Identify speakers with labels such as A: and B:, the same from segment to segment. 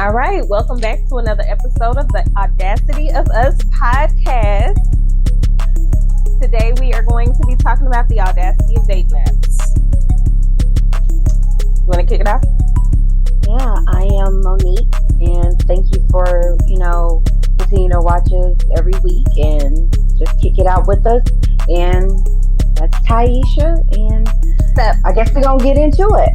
A: All right, welcome back to another episode of the Audacity of Us podcast. Today we are going to be talking about the audacity of dating apps. You want to kick it off?
B: Yeah, I am Monique, and thank you for, continue to watch us every week and just kick it out with us. And that's Taisha, and
A: So,
B: I guess we're gonna get into it.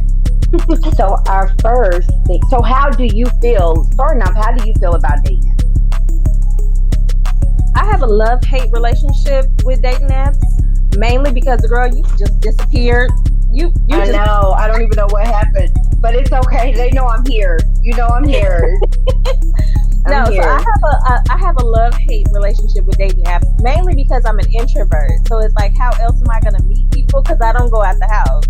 B: So our first thing, so how do you feel, starting off, how do you feel about dating apps?
A: I have a love-hate relationship with dating apps, mainly because the girl, you just disappeared. You
B: I
A: just
B: know, I don't even know what happened, but it's okay. They know I'm here. You know I'm here. I'm
A: no. So
B: here.
A: I have a love-hate relationship with dating apps, mainly because I'm an introvert. So it's like, how else am I going to meet people? Because I don't go out the house.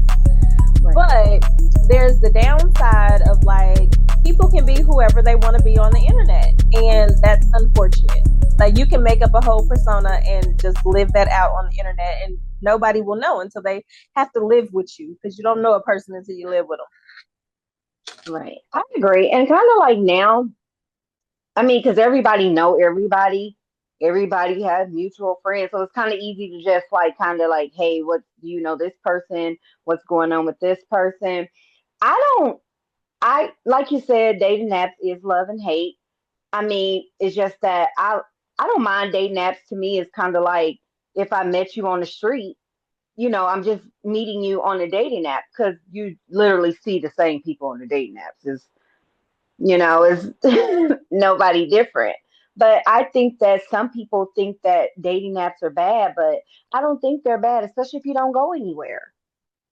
B: Right.
A: But there's the downside of like people can be whoever they want to be on the internet, and that's unfortunate. Like you can make up a whole persona and just live that out on the internet, and nobody will know until they have to live with you because you don't know a person until you live with
B: Right. I agree. And kind of like now, I mean, because everybody know everybody. Everybody has mutual friends, so it's kind of easy to just like kind of like, hey, what do you know this person? What's going on with this person? I don't. I like you said, dating apps is love and hate. I mean, it's just that I don't mind dating apps. To me, it's kind of like if I met you on the street, I'm just meeting you on a dating app because you literally see the same people on the dating apps. Is nobody different. But I think that some people think that dating apps are bad, but I don't think they're bad, especially if you don't go anywhere.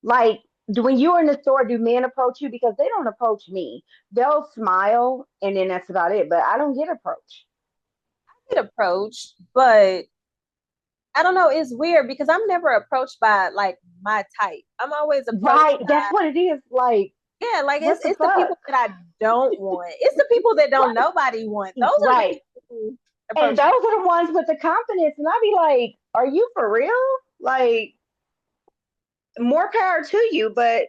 B: Like, when you're in the store, do men approach you? Because they don't approach me. They'll smile, and then that's about it. But I don't get approached.
A: them. Get approached, but I don't know. It's weird because I'm never approached by like my type. I'm always approached
B: Right? That's what it is. Like,
A: yeah, like
B: what the
A: it's the
B: fuck?
A: people that I don't want. It's the people that don't nobody want. Those are the
B: Right.
A: people who
B: And
A: approach
B: those
A: me.
B: are the ones with the confidence. And I'll be like, are you for real? Like, more power to you, but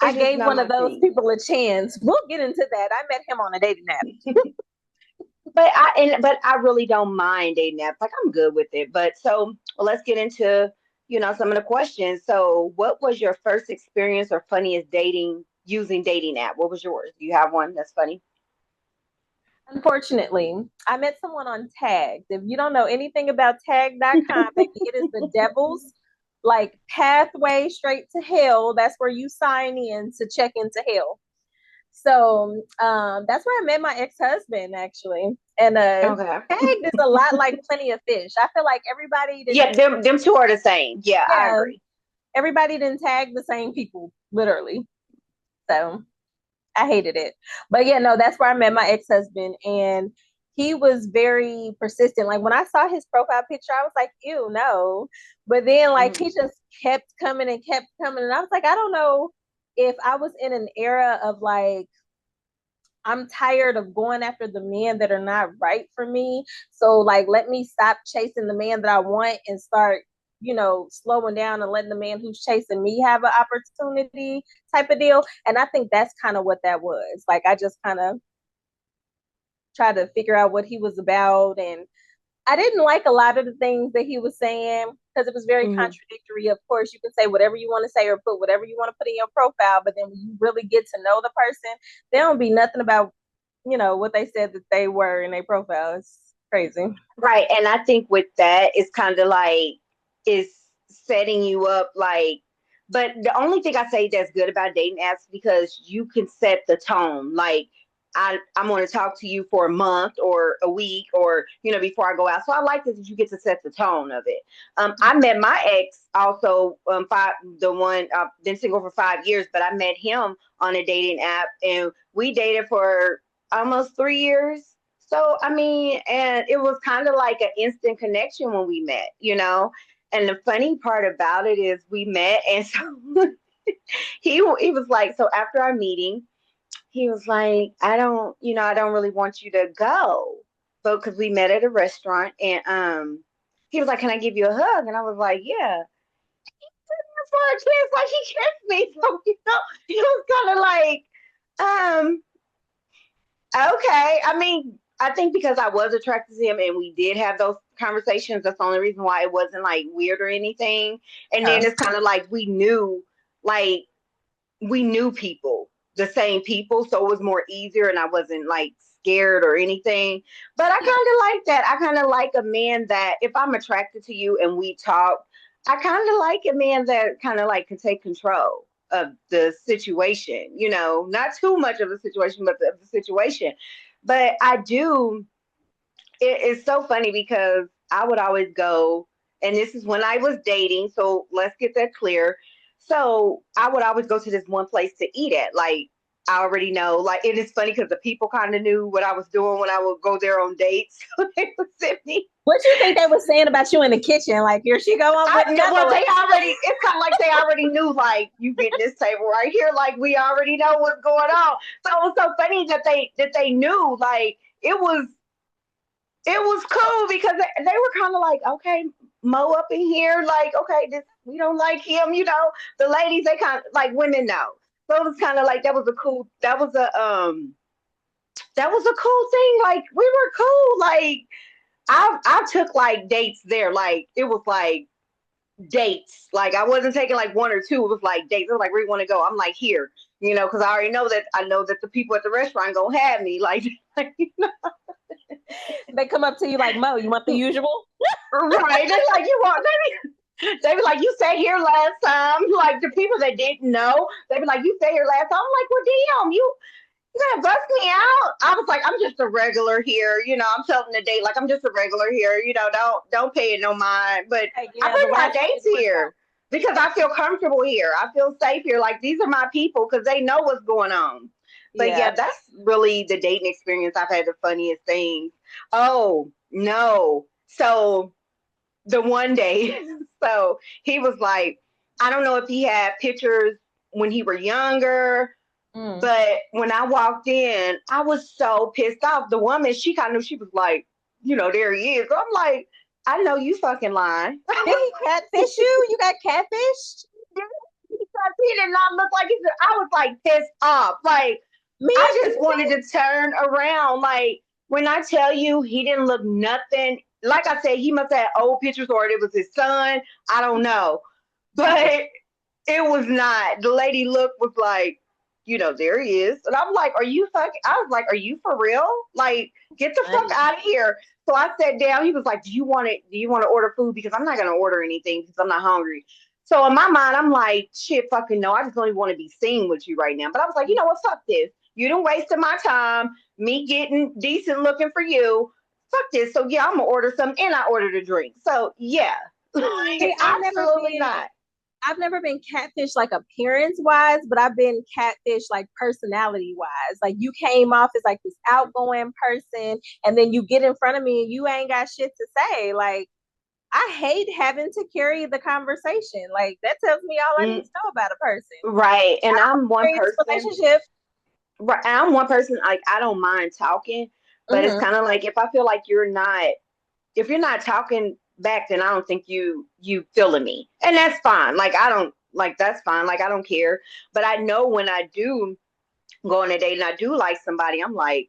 A: I
B: it's just
A: gave
B: not
A: one
B: my
A: of those
B: thing.
A: people a chance. We'll get into that. I met him on a dating app.
B: But I really don't mind dating apps. Like, I'm good with it. But so, well, let's get into some of the questions. So what was your first experience or funniest dating using dating app? What was yours? Do you have one that's funny?
A: Unfortunately, I met someone on Tagged. If you don't know anything about tag.com, baby, it is the devil's like pathway straight to hell. That's where you sign in to check into hell. So that's where I met my ex-husband actually. And
B: Okay.
A: Tagged is a lot like Plenty of Fish. I feel like everybody didn't
B: Yeah, them two are the same. Yeah, I
A: yeah,
B: agree.
A: everybody didn't tag the same people, literally. So I hated it. But yeah, no, that's where I met my ex-husband, and he was very persistent. Like when I saw his profile picture, I was like, ew, no. But then like he
B: Mm.
A: just kept coming and kept coming. And I was like, I don't know if I was in an era of like I'm tired of going after the men that are not right for me. So like let me stop chasing the man that I want and start, slowing down and letting the man who's chasing me have an opportunity type of deal. And I think that's kind of what that was. Like I just kind of tried to figure out what he was about, and I didn't like a lot of the things that he was saying because it was very
B: Hmm.
A: contradictory. Of course, you can say whatever you want to say or put whatever you want to put in your profile, but then when you really get to know the person, there don't be nothing about what they said that they were in their profile. It's crazy.
B: Right. And I think with that, it's kind of like it's setting you up like, but the only thing I say that's good about dating apps because you can set the tone. Like, I'm going to talk to you for a month or a week or, before I go out. So I like this that you get to set the tone of it. I met my ex also, the one, been single for 5 years, but I met him on a dating app and we dated for almost 3 years. So, I mean, and it was kind of like an instant connection when we met. And the funny part about it is we met, and so he was like, so after our meeting, he was like, I don't really want you to go, but because we met at a restaurant, and he was like, can I give you a hug? And I was like, yeah. For a chance, like he kissed me, so it was kind of like Um, okay. I mean, I think because I was attracted to him and we did have those conversations, that's the only reason why it wasn't like weird or anything. And then
A: Huh.
B: it's kind of like like we knew people, the same people, so it was more easier, and I wasn't like scared or anything. But I kind of like that. I kind of like a man that if I'm attracted to you and we talk, I kind of like a man that kind of like can take control of the situation. Not too much of the situation, but of the situation. But I do it's so funny because I would always go, and this is when I was dating, so let's get that clear. So I would always go to this one place to eat at. Like, I already know, like, it is funny because the people kind of knew what I was doing when I would go there on dates. So they would send me.
A: What you think they were saying about you in the kitchen? Like, here she go on with another
B: Well,
A: one.
B: it's kind of like they already knew, like, you getting this table right here, like, we already know what's going on. So it was so funny that they knew, like, it was cool because they were kind of like, okay, Mo up in here, like, okay, this we don't like him, The ladies, they kind of like women know. So it was kind of like that was a cool thing. Like we were cool. Like I took like dates there. Like it was like dates. Like I wasn't taking like one or two. It was like dates. I was like, where you want to go? I'm like here, because I know that the people at the restaurant gonna have me. Like,
A: They come up to you like, Mo, you want the usual?
B: right? They're like, you want? They be like, you sat here last time. Like the people that didn't know, they be like, you sat here last time. I'm like, well, damn, you gonna bust me out? I was like, I'm just a regular here. I'm telling the date like I'm just a regular here. Don't pay it no mind. But
A: Like,
B: I
A: yeah, the
B: bring my
A: last
B: dates here because I feel comfortable here. I feel safe here. Like these are my people because they know what's going on. But
A: yeah.
B: yeah, that's really the dating experience I've had the funniest things. Oh no. So the one day, so he was like, I don't know if he had pictures when he were younger,
A: Mm.
B: but when I walked in, I was so pissed off. The woman, she kind of, she was like, there he is. So I'm like, I know you fucking lying.
A: Did he catfish you? You got catfished?
B: Because he did not look like he did. I was like pissed off. Like,
A: Me
B: I just
A: too.
B: wanted to turn around. Like, when I tell you he didn't look nothing, like I said, he must have had old pictures or it was his son. I don't know. But it was not. The lady was like, there he is. And I'm like, are you fucking? I was like, are you for real? Like, get the fuck out of here. So I sat down. He was like, Do you want to order food? Because I'm not gonna order anything because I'm not hungry. So in my mind, I'm like, shit, fucking no. I just don't even want to be seen with you right now. But I was like, you know what? Fuck this. You done wasted my time. Me getting decent looking for you. Fuck this. So yeah, I'm gonna order something, and I ordered a drink. So yeah,
A: See,
B: absolutely not.
A: I've never been catfish like appearance wise, but I've been catfish like personality wise. Like you came off as like this outgoing person, and then you get in front of me and you ain't got shit to say. Like I hate having to carry the conversation. Like that tells me all I need
B: Mm,
A: to know about a person.
B: right. And I'm one
A: Serious
B: person.
A: relationship.
B: Right. I'm one person. Like I don't mind talking, but it's
A: Mm-hmm.
B: kind of like if I feel like if you're not talking back, then I don't think you feeling me, and that's fine. Like I don't like that's fine. Like I don't care. But I know when I do go on a date and I do like somebody, I'm like,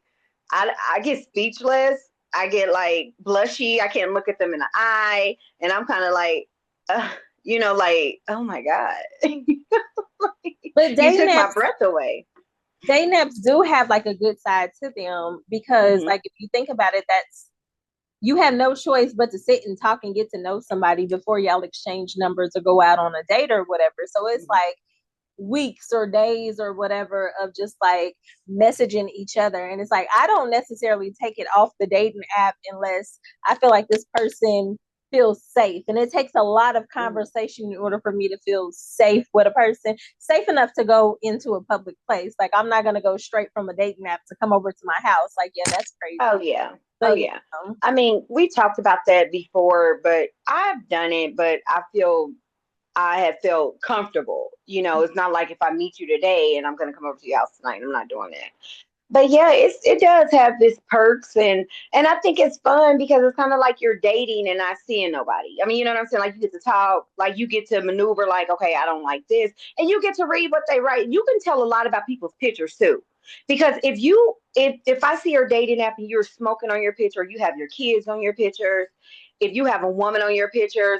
B: I get speechless. I get like blushy. I can't look at them in the eye, and I'm kind of like, like, oh my god,
A: But
B: you took my breath away.
A: dating apps do have like a good side to them because
B: Hmm.
A: like if you think about it, that's you have no choice but to sit and talk and get to know somebody before y'all exchange numbers or go out on a date or whatever. So it's
B: Hmm.
A: like weeks or days or whatever of just like messaging each other. And it's like, I don't necessarily take it off the dating app unless I feel like this person feels safe. And it takes a lot of
B: Hmm.
A: conversation in order for me to feel safe with a person, safe enough to go into a public place. Like, I'm not going to go straight from a dating app to come over to my house. Like, yeah, that's crazy.
B: Oh yeah. Oh
A: But,
B: yeah. I mean, we talked about that before, but I've done it, but I have felt comfortable. It's not like if I meet you today and I'm gonna come over to your house tonight. I'm not doing that. But yeah, it does have this perks, and I think it's fun because it's kind of like you're dating and not seeing nobody. I mean, you know what I'm saying? Like you get to talk, like you get to maneuver, like, okay, I don't like this, and you get to read what they write. You can tell a lot about people's pictures too. Because if I see your dating app and you're smoking on your picture, you have your kids on your pictures, if you have a woman on your pictures,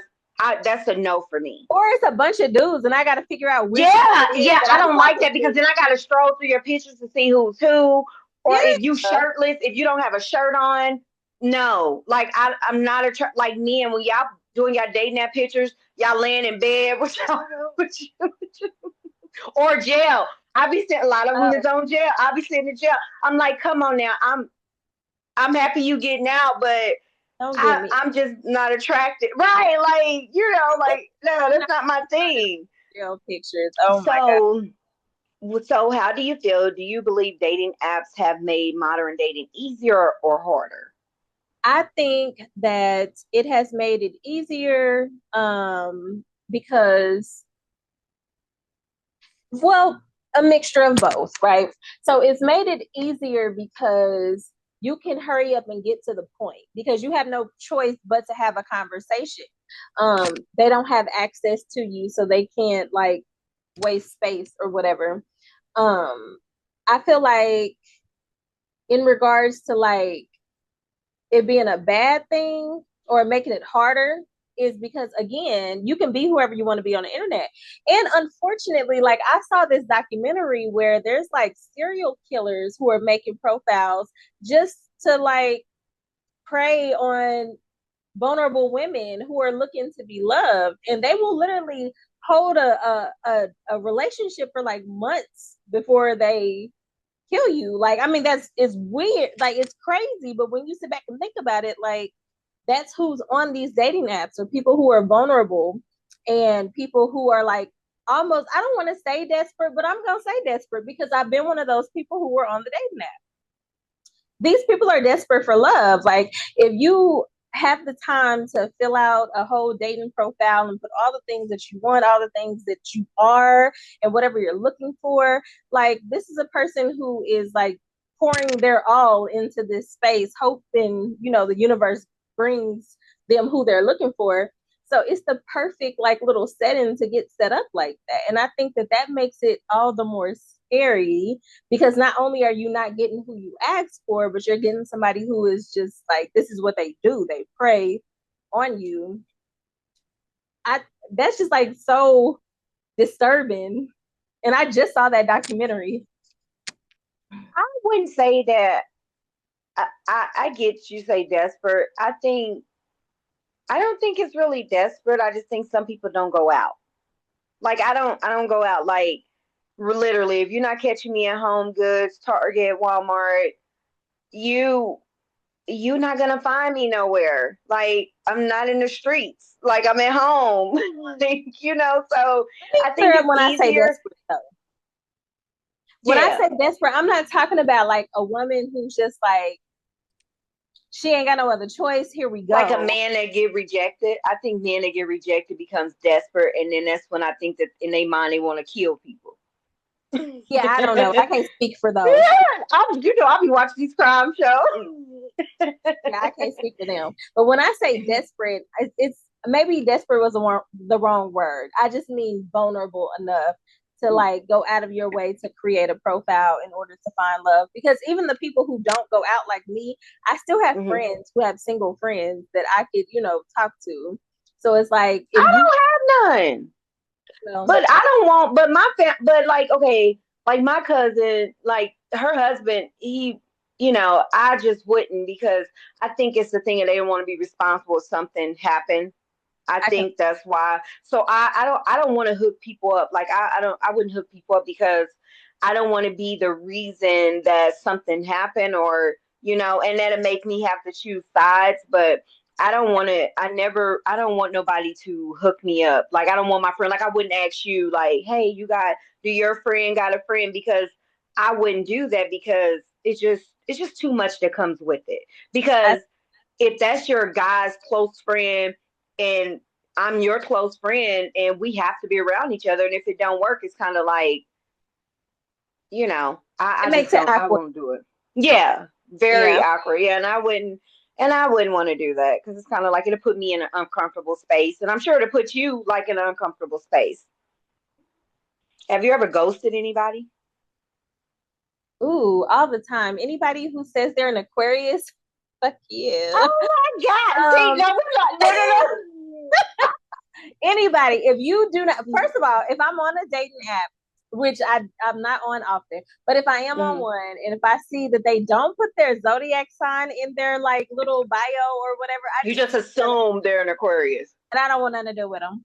B: that's a no for me.
A: Or it's a bunch of dudes and I got to figure out which one
B: Yeah,
A: it is
B: yeah,
A: that
B: I
A: I'm
B: don't like
A: talking
B: that because
A: to.
B: then I gotta stroll through your pictures to see who's who. Or
A: Yeah.
B: if you shirtless, if you don't have a shirt on, no. Like I'm not like me and when y'all doing y'all dating app pictures, y'all laying in bed with y'all, or jail. I be seeing a lot of them
A: Oh,
B: is on jail. I be sitting in jail. I'm like, come on now. I'm happy you getting out, but
A: don't get me.
B: I'm just not attracted. Right. Like, like, no, that's not my thing.
A: Real pictures. Oh my God.
B: So so how do you feel? Do you believe dating apps have made modern dating easier or harder?
A: I think that it has made it easier because, well, a mixture of both, right? So it's made it easier because you can hurry up and get to the point because you have no choice but to have a conversation. They don't have access to you, so they can't like waste space or whatever. Um, I feel like in regards to like it being a bad thing or making it harder is because again you can be whoever you want to be on the internet, and unfortunately like I saw this documentary where there's like serial killers who are making profiles just to like prey on vulnerable women who are looking to be loved, and they will literally hold a relationship for like months before they kill you. Like, I mean, that's it's weird, like it's crazy, but when you sit back and think about it, like that's who's on these dating apps, or people who are vulnerable and people who are like almost, I don't want to say desperate, but I'm gonna say desperate because I've been one of those people who were on the dating app. These people are desperate for love. Like if you have the time to fill out a whole dating profile and put all the things that you want, all the things that you are, and whatever you're looking for, like this is a person who is like pouring their all into this space, hoping, the universe brings them who they're looking for. So it's the perfect like little setting to get set up like that. And I think that that makes it all the more scary because not only are you not getting who you asked for, but you're getting somebody who is just like, this is what they do. They prey on you. I That's just like so disturbing. And I just saw that documentary.
B: I wouldn't say that. I get you say desperate. I don't think it's really desperate. I just think some people don't go out. Like I don't go out like literally. If you're not catching me at Home Goods, Target, Walmart, you you're not gonna find me nowhere. Like I'm not in the streets. Like I'm at home. like, so I think
A: Clear up
B: it's
A: when I say
B: easier.
A: desperate though. When I
B: Yeah.
A: say desperate, I'm not talking about like a woman who's just like, she ain't got no other choice. Here we
B: Like a
A: go.
B: man that get rejected. I think men that get rejected becomes desperate, and then that's when I think that in their mind they want to kill people.
A: Yeah, I don't know.
B: yeah,
A: I can't speak for those.
B: I'll be watching these crime shows.
A: Yeah, I can't speak for them. But when I say desperate, it's maybe desperate was the wrong word. I just mean vulnerable enough to like go out of your way to create a profile in order to find love. Because even the people who don't go out like me, I still have
B: Mhm.
A: friends who have single friends that I could, talk to. So it's like if
B: I
A: you,
B: don't have none.
A: well,
B: But I don't want. But But like, okay, like my cousin, like her husband, I just wouldn't because I think it's the thing that they don't want to be responsible if something happened. I
A: I can,
B: think that's why. So I don't want to hook people up. Like I wouldn't hook people up because I don't want to be the reason that something happened or and that'll make me have to choose sides. But I don't want to. I don't want nobody to hook me up. Like I don't want my friend. Like I wouldn't ask you. Like, hey, do your friend got a friend? Because I wouldn't do that because it's just too much that comes with it.
A: I,
B: Because if that's your guy's close friend and I'm your close friend and we have to be around each other, and if it don't work, it's kind of like, I
A: it
B: just
A: makes it
B: don't, I
A: awkward.
B: won't do it. Yeah, very
A: Yeah.
B: awkward. Yeah, and I wouldn't want to do that because it's kind of like it'll put me in an uncomfortable space, and I'm sure it'll put you like in an uncomfortable space. Have you ever ghosted anybody?
A: Ooh, all the time. Anybody who says they're an Aquarius, fuck you.
B: Oh my God. See,
A: Um,
B: no, we're not. No, no,
A: anybody, if you do not, first of all, if I'm on a dating app, which I'm not on often, but if I am
B: no.
A: on one and if I see that they don't put their zodiac sign in their like little bio or whatever, I
B: You
A: just
B: just assume they're an Aquarius.
A: and I don't want nothing to do with them.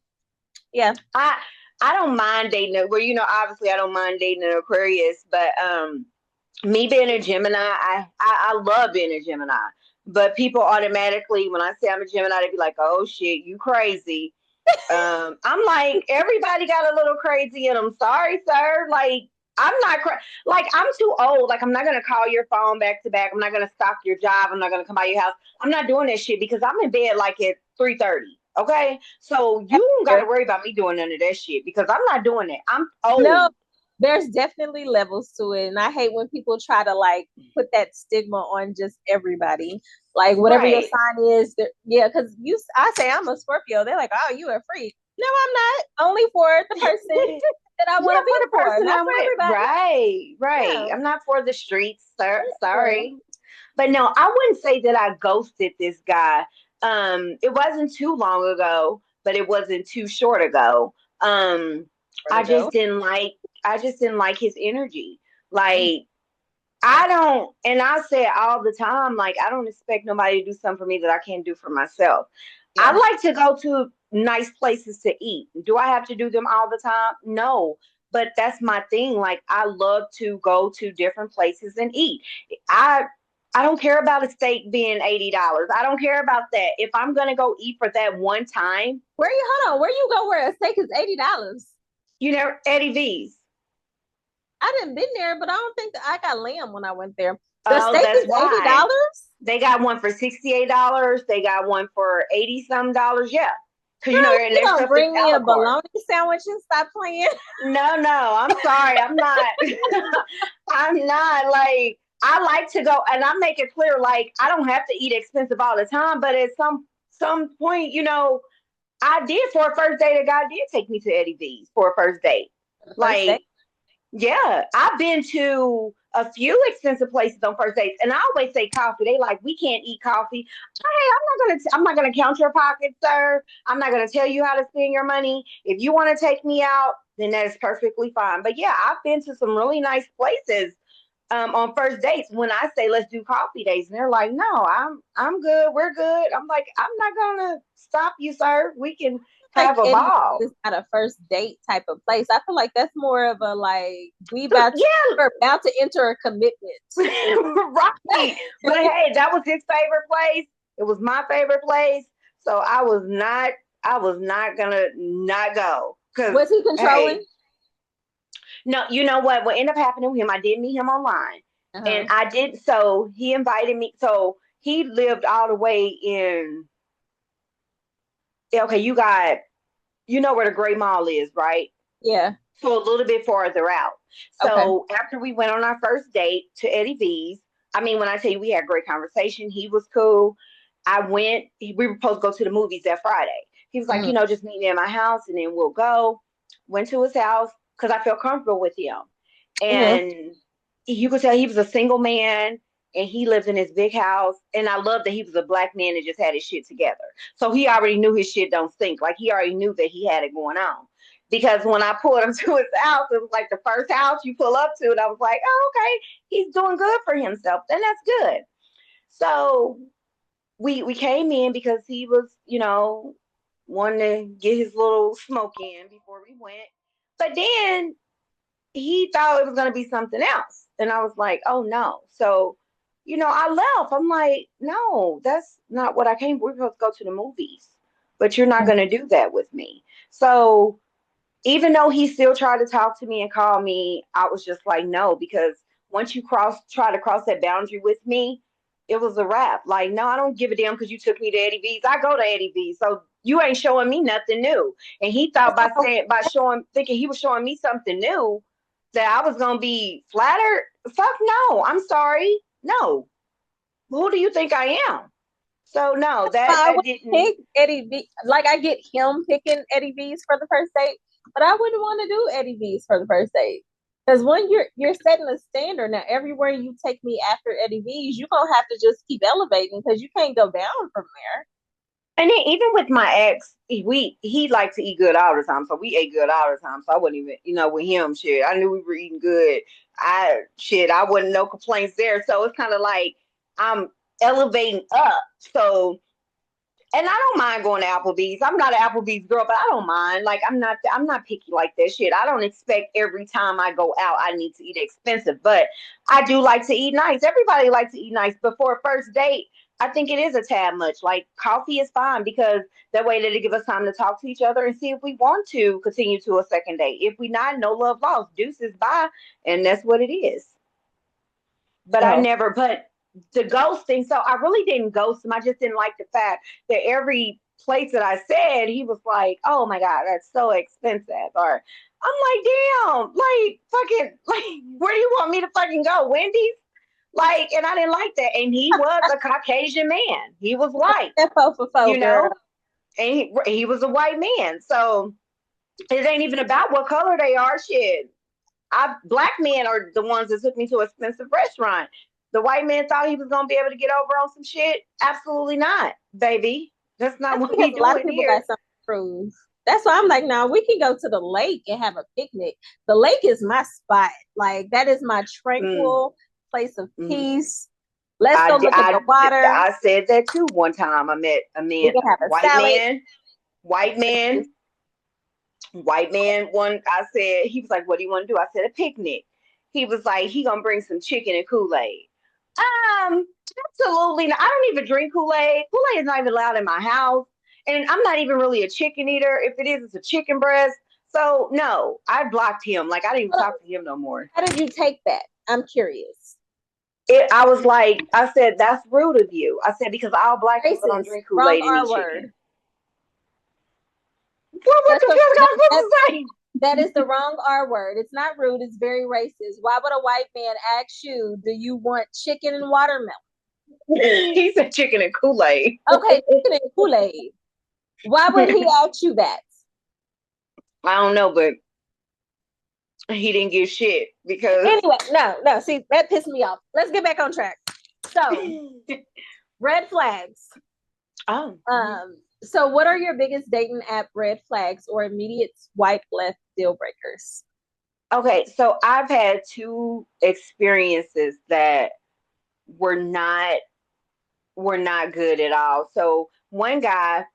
A: Yeah.
B: I I don't mind dating it. Well, obviously I don't mind dating an Aquarius, but me being a Gemini, I love being a Gemini. But people automatically, when I say I'm a Gemini, they be like, "Oh shit, you crazy." I'm like, everybody got a little crazy in them. Sorry, sir. Like, I'm not like I'm too old. Like, I'm not gonna call your phone back to back. I'm not gonna stalk your job. I'm not gonna come by your house. I'm not doing that shit because I'm in bed like at 3:30. Okay, so you don't got to worry about me doing none of that shit because I'm not doing that. I'm
A: No,
B: old.
A: there's definitely levels to it. And I hate when people try to like put that stigma on just everybody. Like whatever your
B: Right.
A: sign is, yeah, because I say I'm a Scorpio. They're like, oh, you a freak. No, I'm not. Only for the person that I want
B: Yeah,
A: to be
B: for the
A: for,
B: person
A: not
B: I'm
A: for
B: with.
A: everybody.
B: Right, right.
A: Yeah.
B: I'm not for the streets, sir.
A: Yeah.
B: Sorry. But no, I wouldn't say that I ghosted this guy. It wasn't too long ago, but it wasn't too short ago. Um,
A: Where
B: I
A: to
B: just
A: go?
B: didn't like I just didn't like his energy.
A: Mm,
B: Like I don't, and I say it all the time, like, I don't expect nobody to do something for me that I can't do for myself. I
A: yeah.
B: like to go to nice places to eat. Do I have to do them all the time? No. But that's my thing. Like, I love to go to different places and eat. I I don't care about a steak being $80. I don't care about that. If I'm gonna go eat for that one time,
A: Where you hold on? Where you go where a steak is $80?
B: Eddie V's.
A: I didn't been there, but I don't think that I got lamb when I went there. The
B: Oh,
A: steak
B: that's
A: is eighty
B: why.
A: dollars.
B: They got one for $68. They got one for 80 some dollars. Yeah. Cause
A: Girl,
B: and
A: you
B: there's
A: gonna
B: stuff is
A: bring
B: a
A: me a
B: la carte.
A: bologna sandwich and stop playing?
B: No, no, I'm sorry. I'm not. I'm not like I like to go and I make it clear like I don't have to eat expensive all the time, but at some point, I did for a first date. A guy did take me to Eddie V's for a first date.
A: The first date.
B: Like yeah, I've been to a few expensive places on first dates, and I always say coffee. They like we can't eat coffee. Hey, I'm not gonna count your pockets, sir. I'm not gonna tell you how to spend your money. If you want to take me out, then that is perfectly fine. But yeah, I've been to some really nice places on first dates when I say let's do coffee dates, and they're like, no, I'm good. We're good. I'm like, I'm not gonna stop you, sir. We can
A: Like
B: have a
A: Eddie
B: ball.
A: is not a first date type of place. I feel like that's more of a like
B: Yeah,
A: we're about to enter a commitment.
B: right. But hey, that was his favorite place. It was my favorite place. So I was not gonna not go. Cause
A: Was he controlling?
B: hey, no, you know what ended up happening with him? I did meet him online. And
A: Uh-huh.
B: I did so he invited me. So he lived all the way in okay, you know where the Great Mall is, right?
A: Yeah.
B: So a little bit farther out.
A: Okay.
B: So after we went on our first date to Eddie V's, I mean, when I tell you we had great conversation, he was cool. We were supposed to go to the movies that Friday. He was like,
A: Mm-hmm.
B: just meet me at my house and then we'll go. Went to his house because I felt comfortable with him.
A: Mm-hmm.
B: And you could tell he was a single man and he lived in his big house. And I love that he was a black man and just had his shit together. So he already knew his shit don't stink. Like he already knew that he had it going on. Because when I pulled him to his house, it was like the first house you pull up to, and I was like, oh, okay, he's doing good for himself. Then that's good. So we came in because he was, wanting to get his little smoke in before we went. But then he thought it was gonna be something else. And I was like, oh no. So, I left. I'm like, no, that's not what I came for. We're supposed to go to the movies. But you're not gonna do that with me. So even though he still tried to talk to me and call me, I was just like, no, because once you try to cross that boundary with me, it was a wrap. Like, no, I don't give a damn because you took me to Eddie V's. I go to Eddie V's, so you ain't showing me nothing new. And he thought thinking he was showing me something new, that I was gonna be flattered. Fuck no, I'm sorry, no. Who do you think I am? So no, that
A: I
B: that
A: would
B: didn't.
A: pick Eddie V. Like I get him picking Eddie V's for the first date, but I wouldn't want to do Eddie V's for the first date. Because when you're setting a standard now, everywhere you take me after Eddie V's, you're gonna have to just keep elevating because you can't go down from there.
B: And then even with my ex, he liked to eat good all the time, so we ate good all the time. So I wouldn't even, with him, shit. I knew we were eating good. I wouldn't no complaints there. So it's kind of like I'm elevating up. So and I don't mind going to Applebee's. I'm not an Applebee's girl, but I don't mind. Like I'm not picky like that shit. I don't expect every time I go out I need to eat expensive, but I do like to eat nice. Everybody likes to eat nice, but for a first date, I think it is a tad much. Like coffee is fine because that way that'll give us time to talk to each other and see if we want to continue to a second date. If we not, no love lost. Deuces bye, and that's what it is. But I
A: Oh,
B: never, but the ghosting, so I really didn't ghost him. I just didn't like the fact that every place that I said, he was like, oh my God, that's so expensive. Or I'm like, damn, like, fucking, like, where do you want me to fucking go? Wendy's? Like, and I didn't like that. And he was a Caucasian man, he was white,
A: that for
B: you
A: girl.
B: know, and he was a white man. So it ain't even about what color they are. Shit, black men are the ones that took me to an expensive restaurant. The white man thought he was gonna be able to get over on some shit. Absolutely not, baby. That's not
A: That's
B: what
A: because
B: we
A: a lot of
B: doing
A: people
B: here.
A: got something to prove. That's why I'm like, no, we can go to the lake and have a picnic. The lake is my spot. Like that is my
B: Mm,
A: tranquil place of
B: mm.
A: peace. Let's go look at the water.
B: I said that too one time. I met a
A: We
B: man,
A: can have a
B: white
A: salad.
B: man, white man, white man. One, I said, he was like, "What do you want to do?" I said, "A picnic." He was like, "He gonna bring some chicken and Kool-Aid." Absolutely not. I don't even drink Kool-Aid. Kool-Aid is not even allowed in my house. And I'm not even really a chicken eater. If it is, it's a chicken breast. So no, I blocked him. Like I didn't even talk to him no more.
A: How did you take that? I'm curious.
B: I was like, I said, that's rude of you. I said, because all black people don't
A: Racist.
B: drink
A: Wrong
B: Kool-Aid and
A: R
B: eat
A: word.
B: chicken. What
A: That's
B: the fuck
A: a,
B: am
A: that,
B: I supposed
A: that,
B: to say?
A: that is the wrong R word. It's not rude. It's very racist. Why would a white man ask you, do you want chicken and watermelon?
B: He said chicken and Kool-Aid.
A: Okay, chicken and Kool-Aid. Why would he ask you that?
B: I don't know, but he didn't give shit because
A: Anyway, no. See, that pissed me off. Let's get back on track. So, red flags.
B: oh,
A: So what are your biggest dating app red flags or immediate swipe left deal breakers?
B: okay. So I've had two experiences that were not were not good at all. So one guy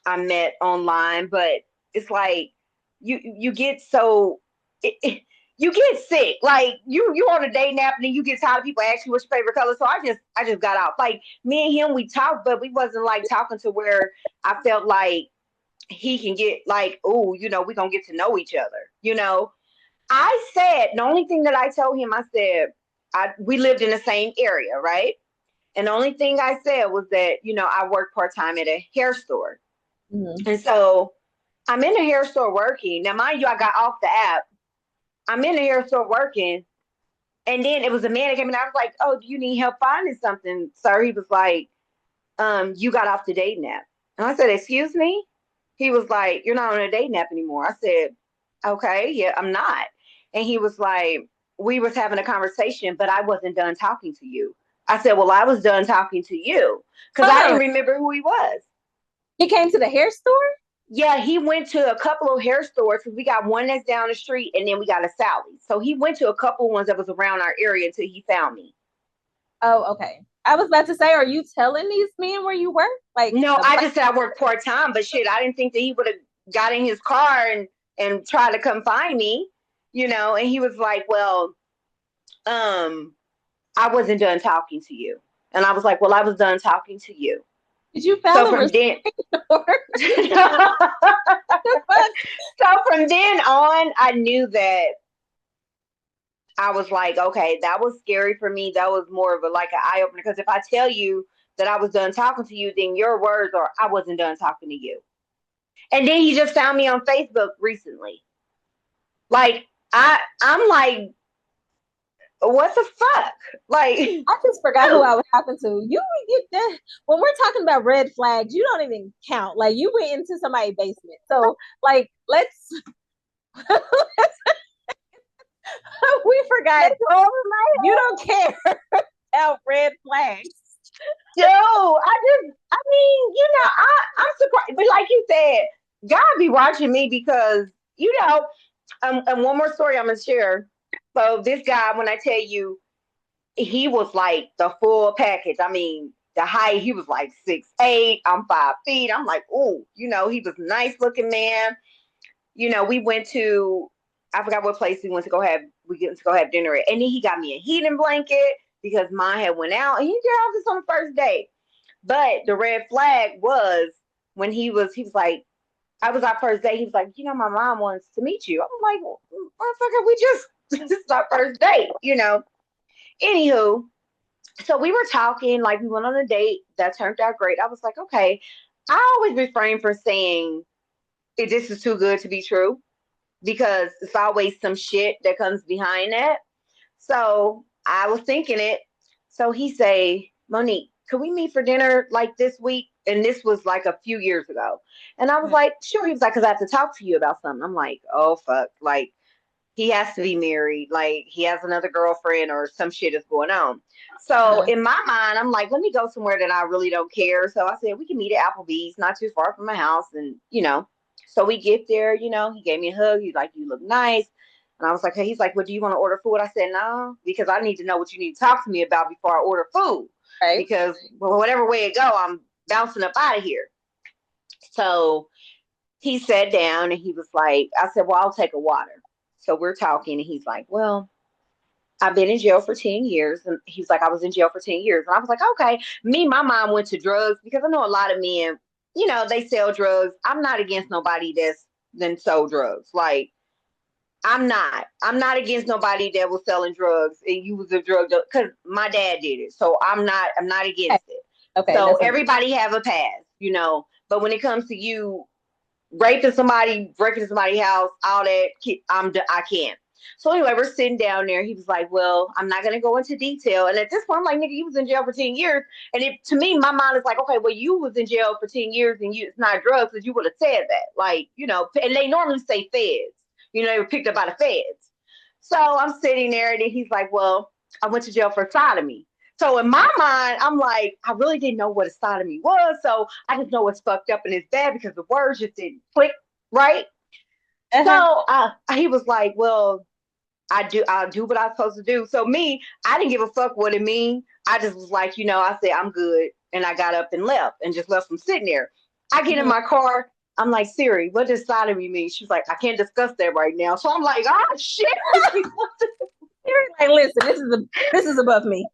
B: I met online, but it's like you get so you get sick. Like you on a date nap and then you get tired of people asking you what's your favorite color. So I just got out. Like me and him, we talked, but we wasn't like talking to where I felt like he can get like, oh, we gonna get to know each other. I said the only thing that I told him, I said, we lived in the same area, right? And the only thing I said was that, I work part time at a hair store.
A: Mm-hmm.
B: And so I'm in the hair store working. Now, mind you, I got off the app. I'm in the hair store working. And then it was a man that came in. I was like, oh, do you need help finding something, sir? He was like, you got off the dating app. And I said, excuse me? He was like, you're not on a dating app anymore. I said, okay, yeah, I'm not. And he was like, we was having a conversation, but I wasn't done talking to you. I said, well, I was done talking to you because I
A: Hold on.
B: didn't remember who he was.
A: He came to the hair store?
B: Yeah, he went to a couple of hair stores because we got one that's down the street and then we got a Sally's. So he went to a couple of ones that was around our area until he found me.
A: Oh, okay. I was about to say, are you telling these men where you work? Like
B: No,
A: the
B: I just said I work part time, but shit, I didn't think that he would have got in his car and tried to come find me. And he was like, "Well, um, I wasn't done talking to you," and I was like, "Well, I was done talking to you."
A: did you
B: So
A: file a
B: from then,
A: restraining order?
B: so from then on, I knew that I was like, okay, that was scary for me. That was more of a like an eye opener because if I tell you that I was done talking to you, then your words are I wasn't done talking to you. And then he just found me on Facebook recently. Like I'm like, what the fuck? Like
A: I just forgot who I was talking to. You get that when we're talking about red flags, you don't even count. Like you went into somebody's basement. So like let's We forgot
B: That's over my
A: you don't care about red flags.
B: Yo, I mean, I'm surprised, but like you said, God be watching me because and one more story I'm gonna share. So this guy, when I tell you, he was like the full package. I mean, the height, he was like 6'8". I'm 5 feet. I'm like, oh, he was a nice looking man. We went to, I forgot what place we get to go have dinner at, and then he got me a heating blanket because mine had went out, and he did all this on the first date. But the red flag was when he was like, I was our first date. He was like, my mom wants to meet you. I'm like, well, motherfucker, we just this is our first date. Anywho, so we were talking, like we went on a date that turned out great. I was like, okay. I always refrain from saying this is too good to be true because it's always some shit that comes behind that. So I was thinking it. So he say, Monique, could we meet for dinner like this week? And this was like a few years ago. And I was like, sure. He was like, because I have to talk to you about something. I'm like, oh fuck. Like he has to be married. Like he has another girlfriend or some shit is going on. So in my mind, I'm like, let me go somewhere that I really don't care. So I said, we can meet at Applebee's, not too far from my house. And. So we get there, he gave me a hug. He's like, you look nice. And I was like, hey, he's like, well, do you want to order food? I said, no, because I need to know what you need to talk to me about before I order food.
A: Right.
B: Because whatever way it go, I'm bouncing up out of here. So he sat down and he was like, I said, well, I'll take a water. So we're talking and he's like, well, I've been in jail for 10 years. And he's like, I was in jail for 10 years. And I was like, okay. My mom went to drugs because I know a lot of men, they sell drugs. I'm not against nobody that's then sold drugs. Like, I'm not. I'm not against nobody that was selling drugs and you was a drug dealer because my dad did it. So I'm not
A: Okay.
B: against it.
A: Okay.
B: So
A: That's
B: everybody have a past. But when it comes to you raping somebody, breaking into somebody's house, all that, I can't. So anyway, we're sitting down there. He was like, "Well, I'm not gonna go into detail." And at this point, I'm like, "Nigga, you was in jail for 10 years." And to me, my mind is like, "Okay, well, you was in jail for 10 years, and it's not drugs, because you would have said that." Like, and they normally say feds. They were picked up by the feds. So I'm sitting there, and then he's like, "Well, I went to jail for sodomy." So in my mind, I'm like, I really didn't know what a sodomy was. So I just know it's fucked up and it's bad because the words just didn't click right. So he was like, well, I'll do what I'm supposed to do. So I didn't give a fuck what it mean. I just was like, I said, I'm good. And I got up and left and just left him sitting there. I get in my car. I'm like, Siri, what does sodomy mean? She's like, I can't discuss that right now. So I'm like, oh shit.
A: like, listen, this is above me.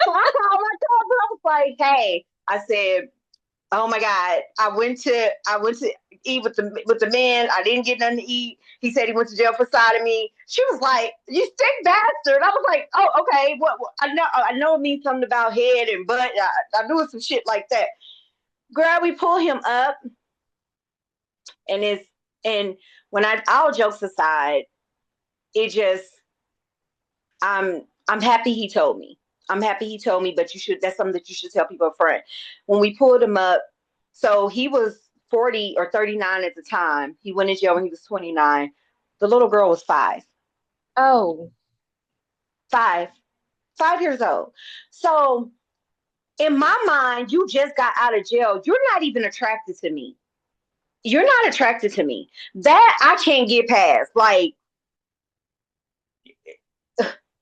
B: So I called my cousin. I was like, hey, I said, oh my God, I went to eat with the man. I didn't get nothing to eat. He said he went to jail for sodomy. She was like, you sick bastard. I was like, oh, okay. What I know it means something about head and butt. I knew it some shit like that. Girl, we pull him up and when all jokes aside, it just I'm happy he told me. I'm happy he told me, but that's something that you should tell people up front. When we pulled him up, so he was 40 or 39 at the time. He went in jail when he was 29. The little girl was 5.
A: Oh.
B: 5. 5 years old. So in my mind, you just got out of jail. You're not even attracted to me. You're not attracted to me. That I can't get past. Like,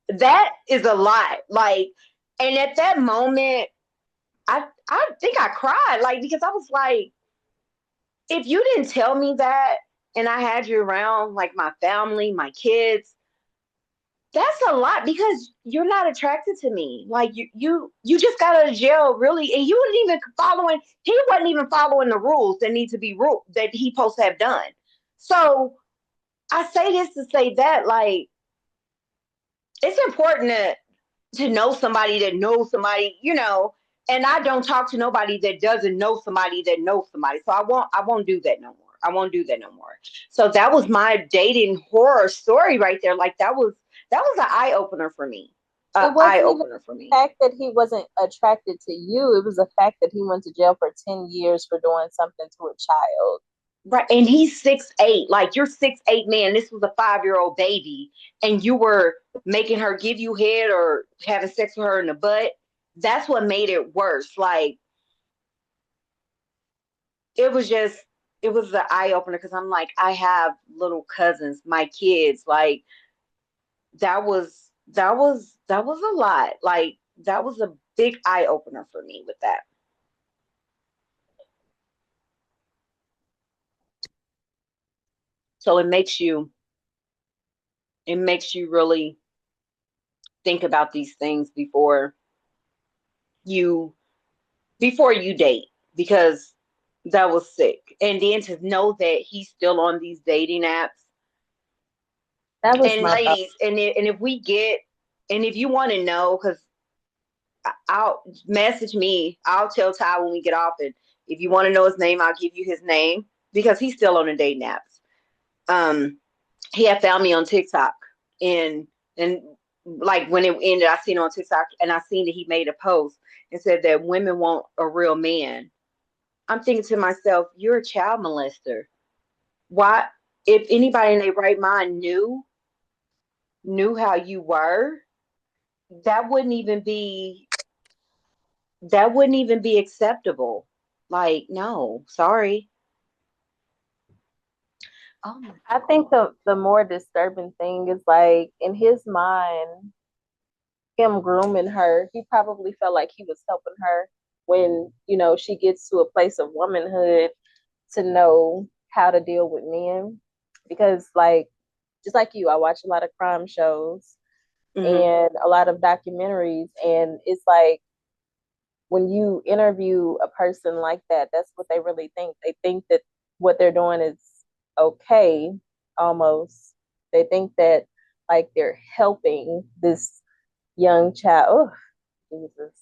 B: that is a lot. Like, and at that moment, I think I cried, like, because I was like, if you didn't tell me that and I had you around, like my family, my kids, that's a lot because you're not attracted to me. Like you just got out of jail, really, and he wasn't even following the rules that need to be ruled that he supposed to have done. So I say this to say that, like, it's important to know somebody that knows somebody. And I don't talk to nobody that doesn't know somebody that knows somebody. So I won't do that no more. I won't do that no more. So that was my dating horror story right there. Like, that was an eye opener for me. An
A: It
B: eye
A: wasn't even
B: opener for
A: the
B: me.
A: fact that he wasn't attracted to you. It was the fact that he went to jail for 10 years for doing something to a child.
B: right, and he's 6'8". Like you're 6'8", man. This was a 5-year-old baby, and you were making her give you head or having sex with her in the butt. That's what made it worse. Like it was just, it was an eye opener because I'm like, I have little cousins, my kids. Like that was a lot. Like that was a big eye opener for me with that. So it makes you really think about these things you before you date, because that was sick. And then to know that he's still on these dating apps.
A: That was
B: And
A: my thought.
B: ladies, and if you want to know, because I'll message me, I'll tell Ty when we get off, and if you want to know his name, I'll give you his name because he's still on the dating apps. Um, he had found me on TikTok, and like when it ended, I seen it on TikTok, and I seen that he made a post and said that women want a real man. I'm thinking to myself, you're a child molester. Why? If anybody in their right mind knew how you were, that wouldn't even be that wouldn't even be acceptable. Like, no, sorry. Oh my
A: I think the more disturbing thing is like in his mind, him grooming her, he probably felt like he was helping her when, she gets to a place of womanhood to know how to deal with men. Because like just like you, I watch a lot of crime shows
B: God. Hmm.
A: and a lot of documentaries, and it's like when you interview a person like that, that's what they really think. They think that what they're doing is okay, almost. They think that like they're helping this young child. Oh, Jesus.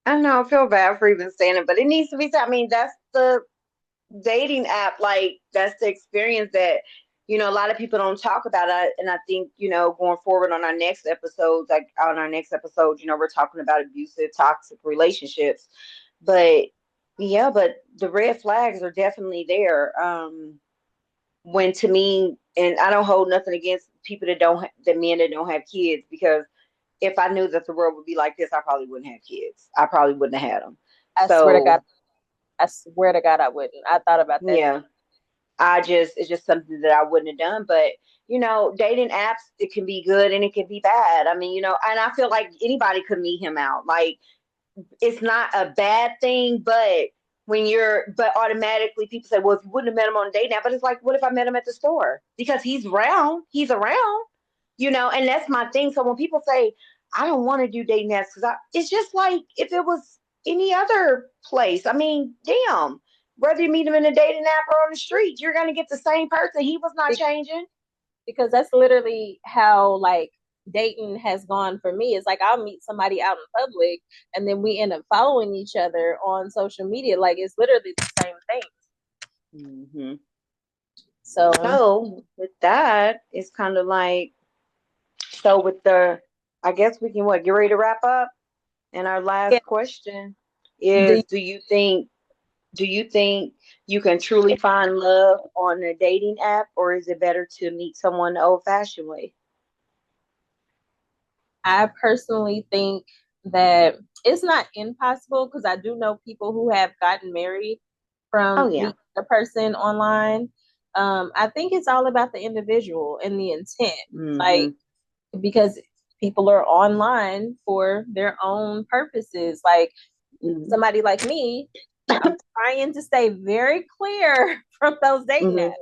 B: I know, I feel bad for even saying it, but it needs to be said. I mean, that's the dating app. Like, that's the experience that, a lot of people don't talk about it. And I think, going forward on our next episodes, like on our next episode, we're talking about abusive, toxic relationships. But yeah, but the red flags are definitely there. When to me, and I don't hold nothing against people that don't, the men that don't have kids, because if I knew that the world would be like this, I probably wouldn't have kids. I probably wouldn't have had them.
A: I swear to God,
B: So
A: I swear to God, I wouldn't. I thought about that too.
B: yeah, it's just something that I wouldn't have done. But dating apps, it can be good and it can be bad. I mean, and I feel like anybody could meet him out. Like it's not a bad thing, but but automatically people say, well, if you wouldn't have met him on a date now, but it's like, what if I met him at the store? Because he's around, and that's my thing. So when people say, I don't want to do dating apps, it's just like if it was any other place. I mean, damn, whether you meet him in a dating app or on the street, you're going to get the same person. He was not
A: Be-
B: changing.
A: Because that's literally how like dating has gone for me. It's like I'll meet somebody out in public and then we end up following each other on social media. Like it's literally the same thing.
B: Hmm.
A: So
B: So with that, it's kind of like, so with the, I guess we can get ready to wrap up. And our
A: yeah,
B: last question
A: do
B: is, do you think you can truly find love on a dating app, or is it better to meet someone the old fashioned way?
A: I personally think that it's not impossible because I do know people who have gotten married
B: Oh
A: from
B: yeah.
A: meeting a person online. I think it's all about the individual and the intent. Like
B: Hmm.
A: because people are online for their own purposes. Like
B: Hmm.
A: somebody like me, I'm trying to stay very clear from those dating
B: Hmm.
A: apps.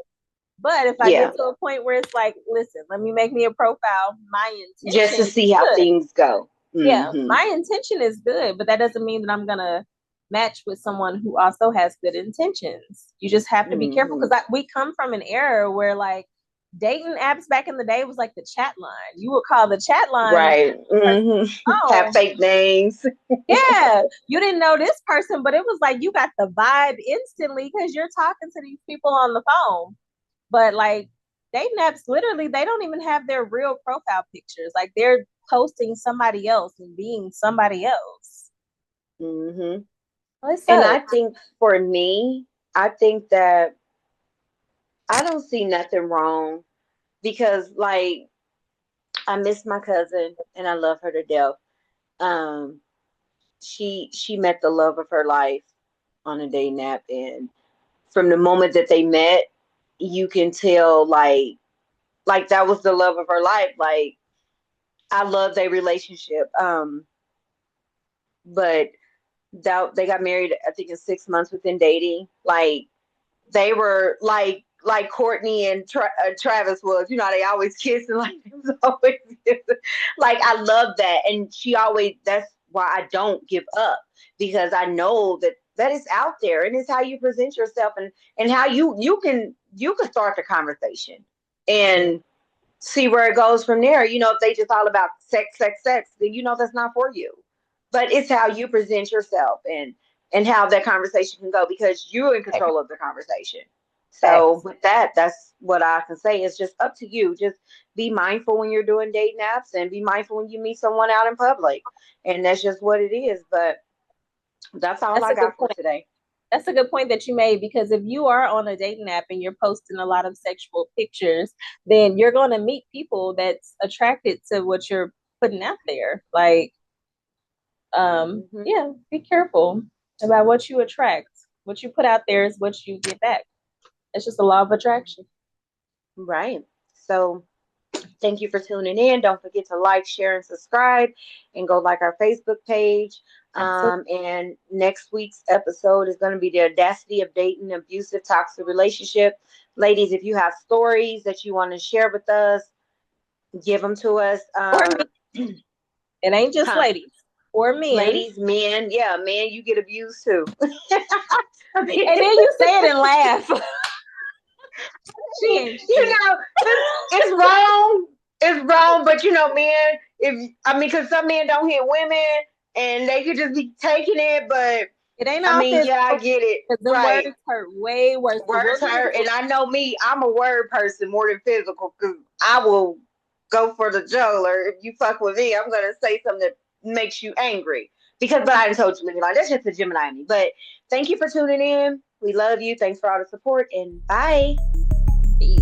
A: But if I
B: Yeah.
A: get to a point where it's like, listen, let me make me a profile, my
B: Just
A: intention
B: to
A: is
B: see how
A: good.
B: things go.
A: Yeah,
B: Hmm.
A: my intention is good, but that doesn't mean that I'm gonna match with someone who also has good intentions. You just have to be careful
B: Hmm.
A: because we come from an era where like dating apps back in the day was like the chat line. You would call the chat line
B: Right.
A: person
B: Hmm. Have
A: phone.
B: fake names.
A: Yeah, you didn't know this person, but it was like you got the vibe instantly because you're talking to these people on the phone. But like dating apps, literally, they don't even have their real profile pictures. Like they're posting somebody else and being somebody else.
B: Hmm.
A: Oh, it
B: And I
A: sucks.
B: think for me, I think that I don't see nothing wrong because, like, I miss my cousin and I love her to death. Um, she met the love of her life on a day nap, and from the moment that they met, you can tell like that was the love of her life. Like, I love their relationship. But that they got married, I think, in 6 months within dating. Like, they were like Courtney and Travis was. You know, they always kissing. Like, it was always like, I love that, and she always. That's why I don't give up, because I know that that is out there, and it's how you present yourself, and how you can start the conversation and see where it goes from there. You know, if they just all about sex, sex, sex, then you know that's not for you. But it's how you present yourself, and how that conversation can go, because you're in control of the conversation. So
A: Facts.
B: with that, that's what I can say. It's just up to you. Just be mindful when you're doing dating apps, and be mindful when you meet someone out in public. And that's just what it is. But that's all
A: That's
B: I
A: a good
B: got for
A: point.
B: today.
A: That's a good point that you made, because if you are on a dating app and you're posting a lot of sexual pictures, then you're going to meet people that's attracted to what you're putting out there. Like,
B: Hmm.
A: yeah, be careful about what you attract. What you put out there is what you get back. It's just a law of attraction.
B: Right. So thank you for tuning in. Don't forget to like, share, and subscribe, and go like our Facebook page.
A: Absolutely.
B: And next week's episode is going to be the audacity of dating an abusive, toxic relationship. Ladies, if you have stories that you want to share with us, give them to us.
A: Or men. It ain't just
B: Huh?
A: ladies. Or men.
B: Ladies, men, yeah, men, you get abused too. I mean,
A: And then you say it and laugh. She ain't
B: you
A: shit.
B: know, it's wrong. It's wrong, but you know, men, if I mean, because some men don't hit women and they could just be taking it, but
A: It ain't
B: I
A: all
B: mean,
A: physical,
B: yeah, I get it.
A: because them
B: Right.
A: words hurt way worse. But we'll
B: Words
A: get
B: hurt,
A: into
B: and I know me, I'm a word person more than physical, because I will go for the jugular. If you fuck with me, I'm gonna say something that makes you angry. Because, but I didn't told you, like, that's just the Gemini in me. But thank you for tuning in. We love you. Thanks for all the support, and bye.
A: peace.